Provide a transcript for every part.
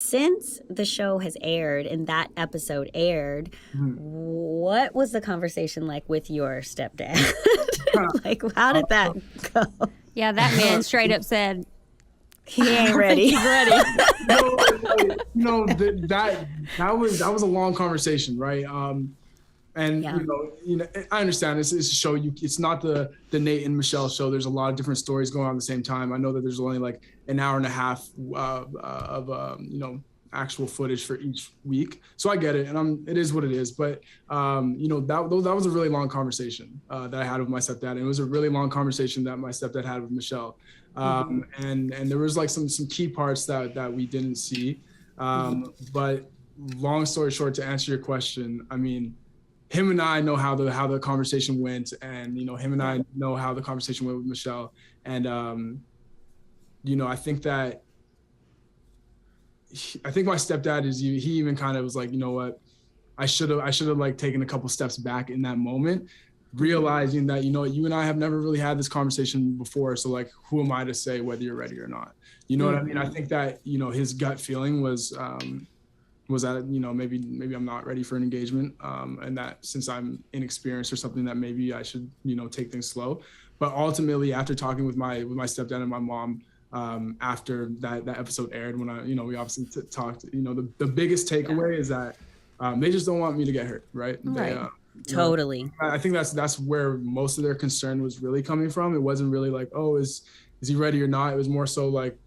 Since the show has aired and that episode aired, what was the conversation like with your stepdad? Like, how did that go? Yeah, that man straight up said, He ain't ready. he's ready. That was a long conversation, right? And Yeah. I understand it's a show. It's not the Nate and Michelle show. There's a lot of different stories going on at the same time. I know that there's only like an hour and a half of actual footage for each week, so I get it, and it is what it is. But that was a really long conversation that I had with my stepdad, and it was a really long conversation that my stepdad had with Michelle. And there was like some key parts that we didn't see. But long story short, to answer your question, I mean, him and I know how the conversation went, and him and I know how the conversation went with Michelle, and I think that I think my stepdad he even kind of was like, you know what, I should have like taken a couple steps back in that moment, realizing that you and I have never really had this conversation before, so like, who am I to say whether you're ready or not? You know what I mean? I think that his gut feeling was that maybe I'm not ready for an engagement, and that since I'm inexperienced or something, that maybe I should take things slow. But ultimately, after talking with my stepdad and my mom, after that episode aired, when we obviously talked, the biggest takeaway is that they just don't want me to get hurt, right? Right. Totally. I think that's where most of their concern was really coming from. It wasn't really like, oh, is he ready or not? It was more so like,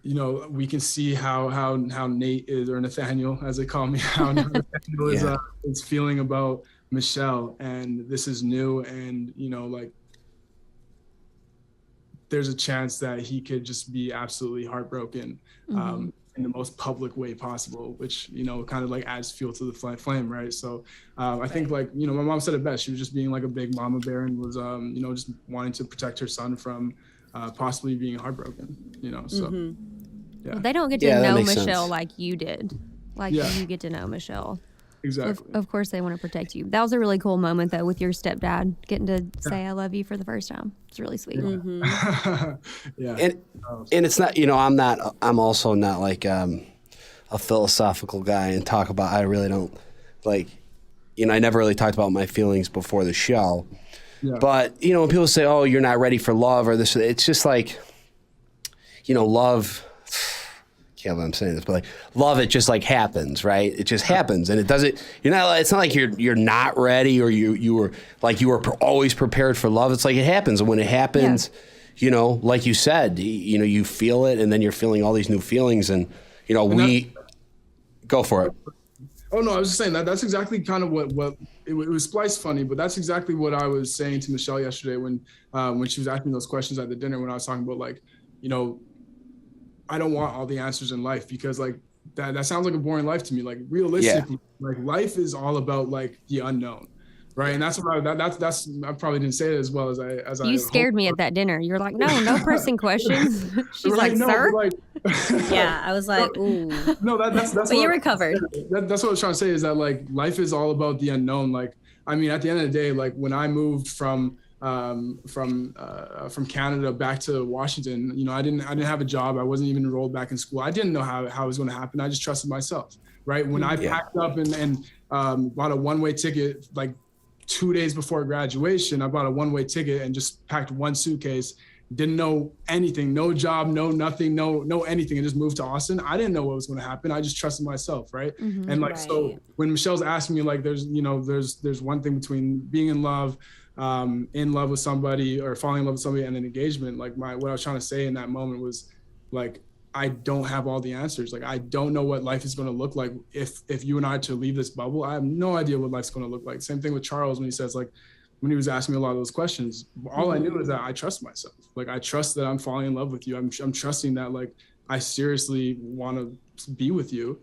we can see how Nate is, or Nathaniel, as they call me, how Nathaniel is feeling about Michelle, and this is new, and like, there's a chance that he could just be absolutely heartbroken in the most public way possible, which kind of like adds fuel to the flame, right? So I think like my mom said it best. She was just being like a big mama bear, and was just wanting to protect her son from possibly being heartbroken. So. Yeah. Well, they don't get to know Michelle sense. like you did. Like you get to know Michelle. Exactly. Of course they want to protect you. That was a really cool moment, though, with your stepdad getting to say I love you for the first time. It's really sweet. Yeah. And it's not, I'm also not like a philosophical guy and talk about, I really don't like, I never really talked about my feelings before the show. Yeah. But, when people say, oh, you're not ready for love or this, it's just like, love, I can't believe I'm saying this, but like love, it just like happens, right? It just happens, and it doesn't. It's not like you're not ready, or you were always prepared for love. It's like it happens, and when it happens, like you said, you feel it, and then you're feeling all these new feelings, and we go for it. Oh no, I was just saying that's exactly kind of what it was spliced funny, but that's exactly what I was saying to Michelle yesterday when she was asking those questions at the dinner, when I was talking about like, I don't want all the answers in life, because like that sounds like a boring life to me. Like realistically, like life is all about like the unknown, right? And that's what I probably didn't say it as well as I. You scared me at that dinner. You're like, no pressing questions. She's right, like, no, sir. like, Yeah, I was like, ooh. No, that's But you recovered. That's what I was trying to say, is that like life is all about the unknown. Like, I mean, at the end of the day, like when I moved from Canada back to Washington, I didn't have a job. I wasn't even enrolled back in school. I didn't know how it was going to happen. I just trusted myself, right? When I packed up and bought a one-way ticket, like 2 days before graduation, I bought a one-way ticket and just packed one suitcase. Didn't know anything, no job, no nothing, no anything, and just moved to Austin. I didn't know what was going to happen. I just trusted myself, right? And like, so when Michelle's asking me, like, there's one thing between being in love with somebody, or falling in love with somebody, and an engagement. Like what I was trying to say in that moment was like, I don't have all the answers. Like, I don't know what life is going to look like if you and I are to leave this bubble. I have no idea what life's going to look like. Same thing with Charles when he says, like, when he was asking me a lot of those questions, all I knew is that I trust myself. Like, I trust that I'm falling in love with you. I'm trusting that, like, I seriously want to be with you.